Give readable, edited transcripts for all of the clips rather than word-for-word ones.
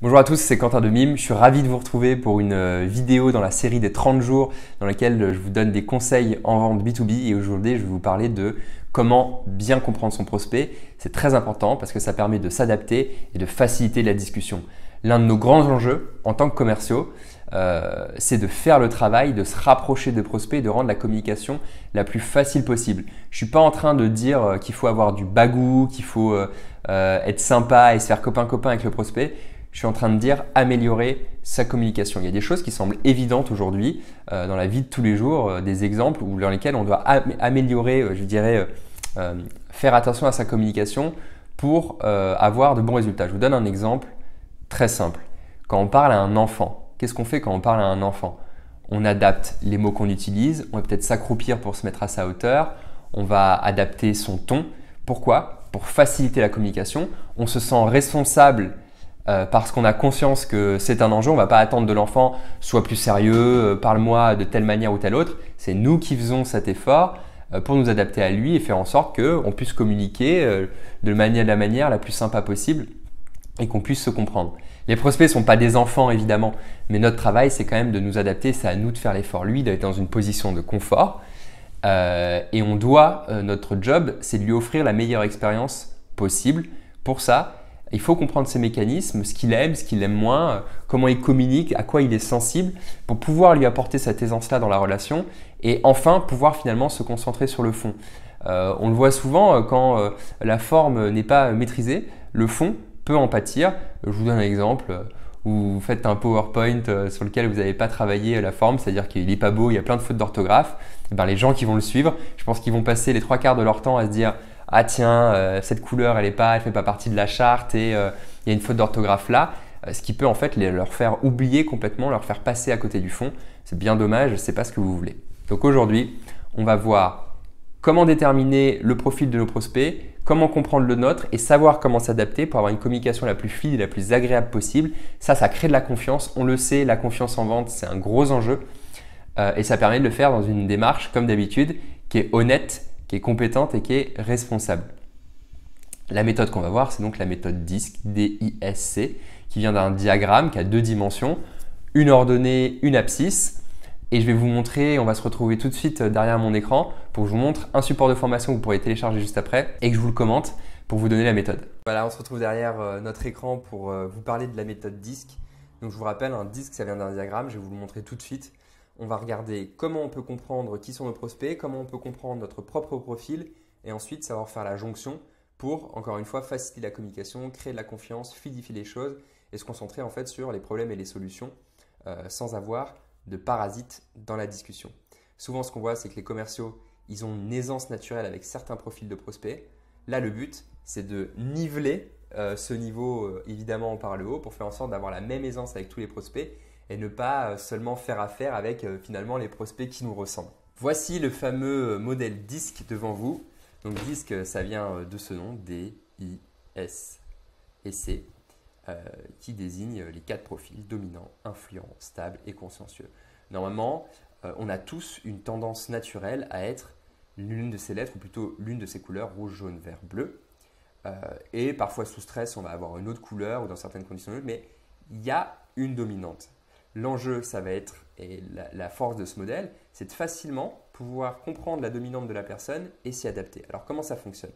Bonjour à tous, c'est Quentin de Mime. Je suis ravi de vous retrouver pour une vidéo dans la série des 30 jours dans laquelle je vous donne des conseils en vente B2B et aujourd'hui je vais vous parler de comment bien comprendre son prospect. C'est très important parce que ça permet de s'adapter et de faciliter la discussion. L'un de nos grands enjeux en tant que commerciaux, c'est de faire le travail, de se rapprocher de prospects et de rendre la communication la plus facile possible. Je ne suis pas en train de dire qu'il faut avoir du bagou, qu'il faut être sympa et se faire copain-copain avec le prospect. Je suis en train de dire améliorer sa communication. Il y a des choses qui semblent évidentes aujourd'hui dans la vie de tous les jours, des exemples dans lesquels on doit améliorer, je dirais, faire attention à sa communication pour avoir de bons résultats. Je vous donne un exemple très simple. Quand on parle à un enfant, qu'est-ce qu'on fait quand on parle à un enfant? On adapte les mots qu'on utilise, on va peut-être s'accroupir pour se mettre à sa hauteur, on va adapter son ton. Pourquoi? Pour faciliter la communication. On se sent responsable parce qu'on a conscience que c'est un enjeu. On ne va pas attendre de l'enfant « sois plus sérieux, parle-moi de telle manière ou telle autre ». C'est nous qui faisons cet effort pour nous adapter à lui et faire en sorte qu'on puisse communiquer de la manière la plus sympa possible et qu'on puisse se comprendre. Les prospects ne sont pas des enfants évidemment, mais notre travail c'est quand même de nous adapter, c'est à nous de faire l'effort. Lui d'être dans une position de confort et on doit, notre job c'est de lui offrir la meilleure expérience possible. Pour ça, il faut comprendre ses mécanismes, ce qu'il aime moins, comment il communique, à quoi il est sensible pour pouvoir lui apporter cette aisance-là dans la relation et enfin pouvoir finalement se concentrer sur le fond. On le voit souvent quand la forme n'est pas maîtrisée, le fond peut en pâtir. Je vous donne un exemple où vous faites un PowerPoint sur lequel vous n'avez pas travaillé la forme, c'est-à-dire qu'il n'est pas beau, il y a plein de fautes d'orthographe. Les gens qui vont le suivre, je pense qu'ils vont passer les 3/4 de leur temps à se dire « Ah tiens, cette couleur, elle fait pas partie de la charte et il y a une faute d'orthographe là », ce qui peut en fait leur faire oublier complètement, leur faire passer à côté du fond. C'est bien dommage, c'est pas ce que vous voulez. Donc aujourd'hui, on va voir comment déterminer le profil de nos prospects, comment comprendre le nôtre et savoir comment s'adapter pour avoir une communication la plus fluide et la plus agréable possible. Ça crée de la confiance. On le sait, la confiance en vente, c'est un gros enjeu et ça permet de le faire dans une démarche, comme d'habitude, qui est honnête, qui est compétente et qui est responsable. La méthode qu'on va voir, c'est donc la méthode DISC, D-I-S-C, qui vient d'un diagramme qui a 2 dimensions, une ordonnée, une abscisse. Et je vais vous montrer, on va se retrouver tout de suite derrière mon écran pour que je vous montre un support de formation que vous pourrez télécharger juste après et que je vous le commente pour vous donner la méthode. Voilà, on se retrouve derrière notre écran pour vous parler de la méthode DISC. Donc je vous rappelle, un DISC, ça vient d'un diagramme, je vais vous le montrer tout de suite. On va regarder comment on peut comprendre qui sont nos prospects, comment on peut comprendre notre propre profil et ensuite savoir faire la jonction pour, encore une fois, faciliter la communication, créer de la confiance, fluidifier les choses et se concentrer en fait sur les problèmes et les solutions sans avoir de parasites dans la discussion. Souvent, ce qu'on voit, c'est que les commerciaux, ils ont une aisance naturelle avec certains profils de prospects. Là, le but, c'est de niveler ce niveau, évidemment, par le haut pour faire en sorte d'avoir la même aisance avec tous les prospects et ne pas seulement faire affaire avec finalement les prospects qui nous ressemblent. Voici le fameux modèle DISC devant vous. Donc DISC, ça vient de ce nom, D-I-S et C, qui désigne les 4 profils dominants, influents, stables et consciencieux. Normalement, on a tous une tendance naturelle à être l'une de ces lettres, ou plutôt l'une de ces couleurs, rouge, jaune, vert, bleu. Et parfois sous stress, on va avoir une autre couleur ou dans certaines conditions, mais il y a une dominante. L'enjeu, ça va être, et la force de ce modèle, c'est de facilement pouvoir comprendre la dominante de la personne et s'y adapter. Alors comment ça fonctionne?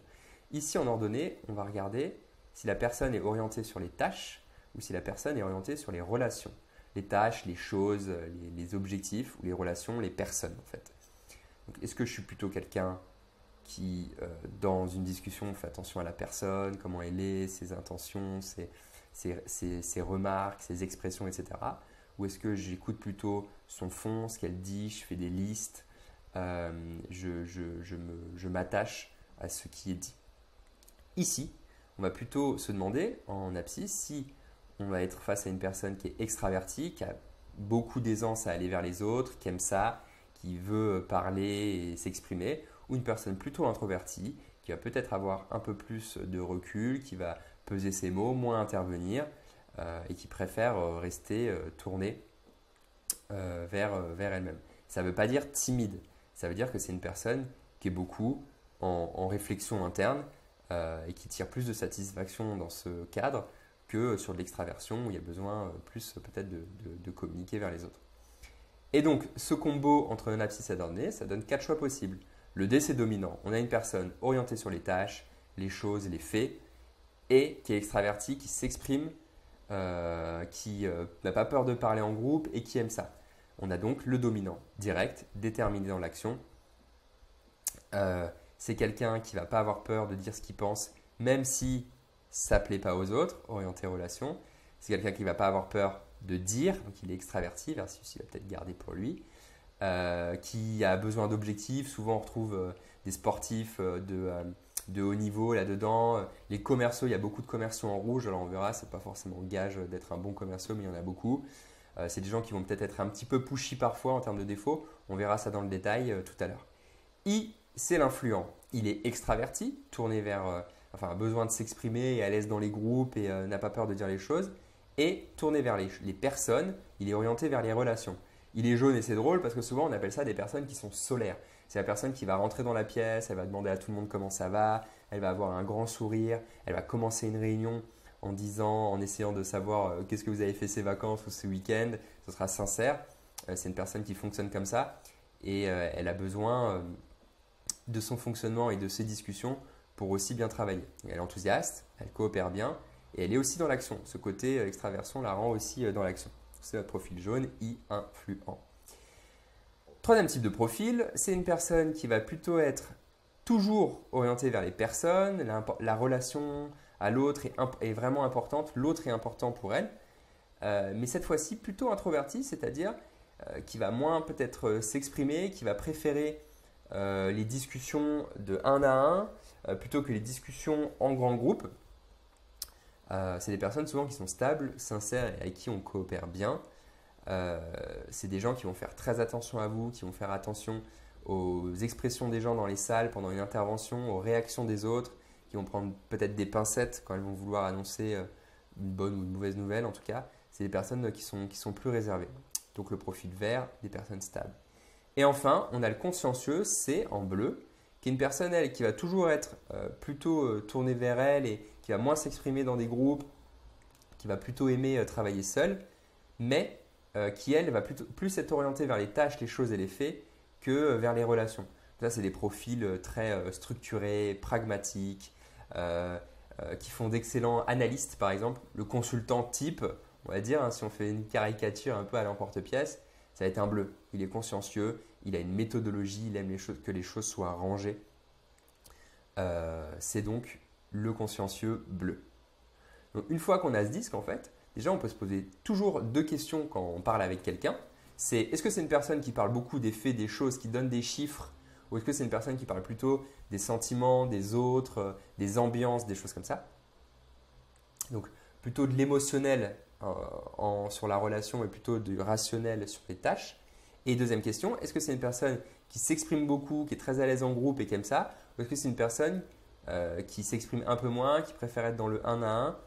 Ici en ordonnée, on va regarder si la personne est orientée sur les tâches ou si la personne est orientée sur les relations. Les tâches, les choses, les objectifs ou les relations, les personnes en fait. Est-ce que je suis plutôt quelqu'un qui, dans une discussion, fait attention à la personne, comment elle est, ses intentions, ses remarques, ses expressions, etc. Ou est-ce que j'écoute plutôt son fond, ce qu'elle dit, je fais des listes, je m'attache à ce qui est dit. Ici, on va plutôt se demander en abscisse si on va être face à une personne qui est extravertie, qui a beaucoup d'aisance à aller vers les autres, qui aime ça, qui veut parler et s'exprimer, ou une personne plutôt introvertie, qui va peut-être avoir un peu plus de recul, qui va peser ses mots, moins intervenir et qui préfère rester tournée vers elle-même. Ça ne veut pas dire timide, ça veut dire que c'est une personne qui est beaucoup en réflexion interne et qui tire plus de satisfaction dans ce cadre que sur de l'extraversion où il y a besoin plus peut-être de communiquer vers les autres. Et donc, ce combo entre non abscisse et ordonné, ça donne 4 choix possibles. Le D, c'est dominant. On a une personne orientée sur les tâches, les choses, les faits, et qui est extravertie, qui s'exprime, qui n'a pas peur de parler en groupe et qui aime ça. On a donc le dominant, direct, déterminé dans l'action. C'est quelqu'un qui ne va pas avoir peur de dire ce qu'il pense, même si ça ne plaît pas aux autres, orienté relation. C'est quelqu'un qui ne va pas avoir peur de dire, donc il est extraverti, versus il va peut-être garder pour lui. Qui a besoin d'objectifs. Souvent, on retrouve des sportifs de haut niveau là-dedans. Les commerciaux, il y a beaucoup de commerciaux en rouge. Alors, on verra, ce n'est pas forcément gage d'être un bon commerciaux, mais il y en a beaucoup. C'est des gens qui vont peut-être être un petit peu pushy parfois en termes de défauts. On verra ça dans le détail tout à l'heure. I, c'est l'influent. Il est extraverti, tourné vers, a besoin de s'exprimer, est à l'aise dans les groupes et n'a pas peur de dire les choses. Et tourné vers les personnes, il est orienté vers les relations. Il est jaune et c'est drôle parce que souvent on appelle ça des personnes qui sont solaires. C'est la personne qui va rentrer dans la pièce, elle va demander à tout le monde comment ça va, elle va avoir un grand sourire, elle va commencer une réunion en essayant de savoir qu'est-ce que vous avez fait ces vacances ou ce week-end. Ce sera sincère. C'est une personne qui fonctionne comme ça et elle a besoin de son fonctionnement et de ses discussions pour aussi bien travailler. Elle est enthousiaste, elle coopère bien et elle est aussi dans l'action. Ce côté extraversion la rend aussi dans l'action. C'est notre profil jaune, I-influent. Troisième type de profil, c'est une personne qui va plutôt être toujours orientée vers les personnes. La relation à l'autre est vraiment importante. L'autre est important pour elle. Mais cette fois-ci, plutôt introvertie, c'est-à-dire qui va moins peut-être s'exprimer, qui va préférer les discussions de un à un plutôt que les discussions en grand groupe. C'est des personnes souvent qui sont stables, sincères et avec qui on coopère bien. C'est des gens qui vont faire très attention à vous, qui vont faire attention aux expressions des gens dans les salles pendant une intervention, aux réactions des autres, qui vont prendre peut-être des pincettes quand elles vont vouloir annoncer une bonne ou une mauvaise nouvelle. En tout cas, c'est des personnes qui sont plus réservées. Donc le profil vert, des personnes stables. Et enfin, on a le consciencieux, C en bleu, qui est une personne qui va toujours être plutôt tournée vers elle et qui va moins s'exprimer dans des groupes, qui va plutôt aimer travailler seule, mais qui, elle, va plus être orientée vers les tâches, les choses et les faits que vers les relations. Ça, c'est des profils très structurés, pragmatiques, qui font d'excellents analystes, par exemple. Le consultant type, on va dire, si on fait une caricature un peu à l'emporte-pièce, ça va être un bleu. Il est consciencieux, il a une méthodologie, il aime que les choses soient rangées. C'est donc le consciencieux bleu. Donc, une fois qu'on a ce disque, en fait, déjà, on peut se poser toujours 2 questions quand on parle avec quelqu'un. C'est est-ce que c'est une personne qui parle beaucoup des faits, des choses, qui donne des chiffres, ou est-ce que c'est une personne qui parle plutôt des sentiments, des autres, des ambiances, des choses comme ça. Donc, plutôt de l'émotionnel sur la relation et plutôt du rationnel sur les tâches. Et deuxième question, est-ce que c'est une personne qui s'exprime beaucoup, qui est très à l'aise en groupe et qui aime ça, ou est-ce que c'est une personne qui s'exprime un peu moins, qui préfère être dans le 1 à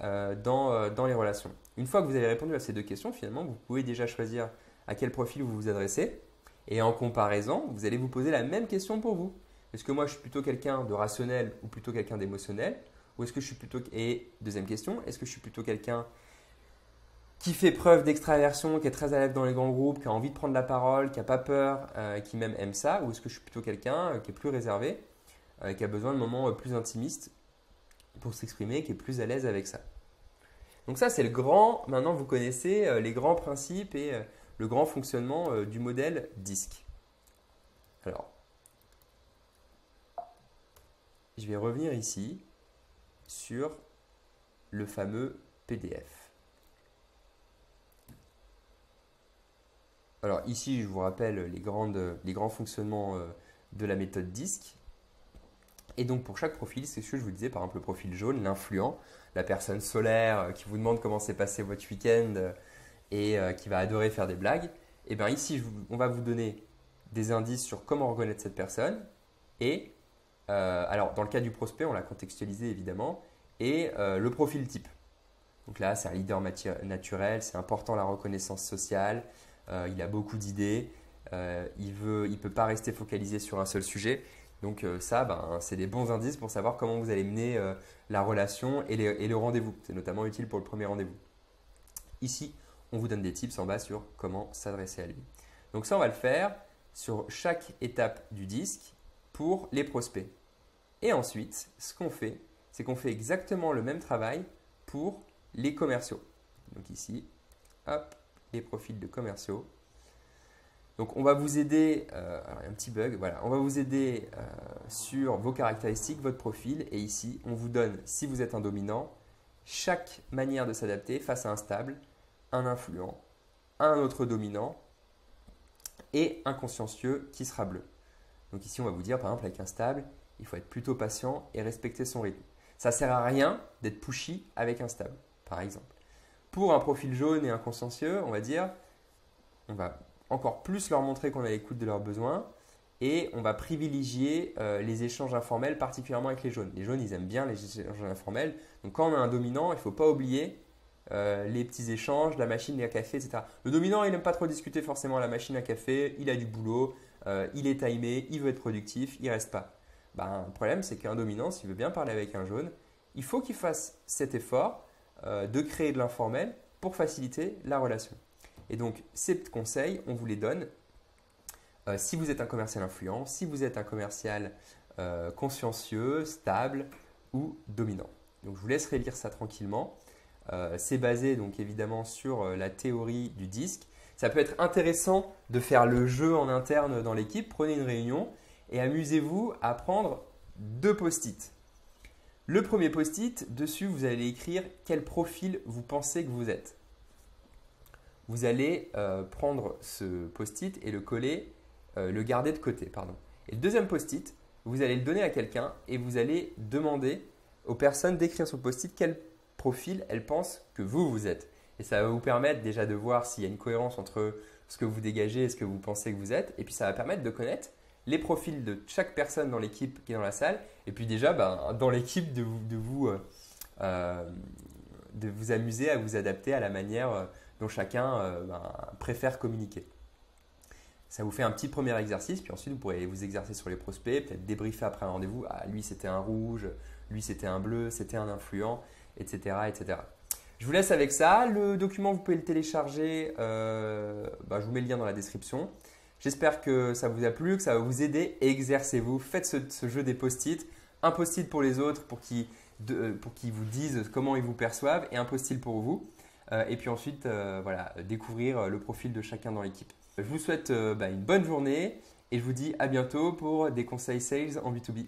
1 dans les relations. Une fois que vous avez répondu à ces 2 questions, finalement, vous pouvez déjà choisir à quel profil vous vous adressez. Et en comparaison, vous allez vous poser la même question pour vous. Est-ce que moi, je suis plutôt quelqu'un de rationnel ou plutôt quelqu'un d'émotionnel? Ou est-ce que je suis plutôt… Et deuxième question, est-ce que je suis plutôt quelqu'un qui fait preuve d'extraversion, qui est très à l'aise dans les grands groupes, qui a envie de prendre la parole, qui n'a pas peur, qui même aime ça? Ou est-ce que je suis plutôt quelqu'un qui est plus réservé, qui a besoin de moments plus intimistes pour s'exprimer, qui est plus à l'aise avec ça? Donc ça, c'est le grand… Maintenant, vous connaissez les grands principes et le grand fonctionnement du modèle DISC. Alors, je vais revenir ici sur le fameux PDF. Alors ici, je vous rappelle les grands fonctionnements de la méthode DISC. Et donc pour chaque profil, c'est ce que je vous disais, par exemple le profil jaune, l'influent, la personne solaire qui vous demande comment s'est passé votre week-end et qui va adorer faire des blagues. Et bien ici, on va vous donner des indices sur comment reconnaître cette personne. Et alors dans le cas du prospect, on l'a contextualisé évidemment, et le profil type. Donc là, c'est un leader naturel, c'est important la reconnaissance sociale, il a beaucoup d'idées, il ne peut pas rester focalisé sur un seul sujet. Donc ça, c'est des bons indices pour savoir comment vous allez mener la relation et le rendez-vous. C'est notamment utile pour le premier rendez-vous. Ici, on vous donne des tips en bas sur comment s'adresser à lui. Donc ça, on va le faire sur chaque étape du disque pour les prospects. Et ensuite, ce qu'on fait, c'est qu'on fait exactement le même travail pour les commerciaux. Donc ici, hop, les profils de commerciaux. Donc on va vous aider, alors il y a un petit bug, voilà, on va vous aider sur vos caractéristiques, votre profil. Et ici, on vous donne, si vous êtes un dominant, chaque manière de s'adapter face à un stable, un influent, un autre dominant et un consciencieux qui sera bleu. Donc ici, on va vous dire, par exemple, avec un stable, il faut être plutôt patient et respecter son rythme. Ça ne sert à rien d'être pushy avec un stable, par exemple. Pour un profil jaune et un consciencieux, on va dire, on va encore plus leur montrer qu'on est à l'écoute de leurs besoins et on va privilégier les échanges informels, particulièrement avec les jaunes. Les jaunes, ils aiment bien les échanges informels. Donc quand on a un dominant, il ne faut pas oublier les petits échanges, la machine à café, etc. Le dominant, il n'aime pas trop discuter forcément à la machine à café, il a du boulot, il est timé, il veut être productif, il ne reste pas. Le problème, c'est qu'un dominant, s'il veut bien parler avec un jaune, il faut qu'il fasse cet effort de créer de l'informel pour faciliter la relation. Et donc, ces conseils, on vous les donne si vous êtes un commercial influent, si vous êtes un commercial consciencieux, stable ou dominant. Donc, je vous laisserai lire ça tranquillement. C'est basé donc évidemment sur la théorie du disque. Ça peut être intéressant de faire le jeu en interne dans l'équipe. Prenez une réunion et amusez-vous à prendre 2 post-it. Le premier post-it, dessus, vous allez écrire quel profil vous pensez que vous êtes. Vous allez prendre ce post-it et le coller, le garder de côté. Pardon. Et le deuxième post-it, vous allez le donner à quelqu'un et vous allez demander aux personnes d'écrire sur le post-it quel profil elles pensent que vous êtes. Et ça va vous permettre déjà de voir s'il y a une cohérence entre ce que vous dégagez et ce que vous pensez que vous êtes. Et puis ça va permettre de connaître les profils de chaque personne dans l'équipe qui est dans la salle. Et puis déjà, dans l'équipe, de vous amuser à vous adapter à la manière dont chacun préfère communiquer. Ça vous fait un petit premier exercice, puis ensuite vous pourrez vous exercer sur les prospects, peut-être débriefer après un rendez-vous. Ah, lui c'était un rouge, lui c'était un bleu, c'était un influent, etc., etc. Je vous laisse avec ça. Le document, vous pouvez le télécharger. Je vous mets le lien dans la description. J'espère que ça vous a plu, que ça va vous aider. Exercez-vous, faites ce jeu des post-it. Un post-it pour les autres pour qu'ils vous disent comment ils vous perçoivent et un post-it pour vous. Et puis ensuite, découvrir le profil de chacun dans l'équipe. Je vous souhaite une bonne journée et je vous dis à bientôt pour des conseils sales en B2B.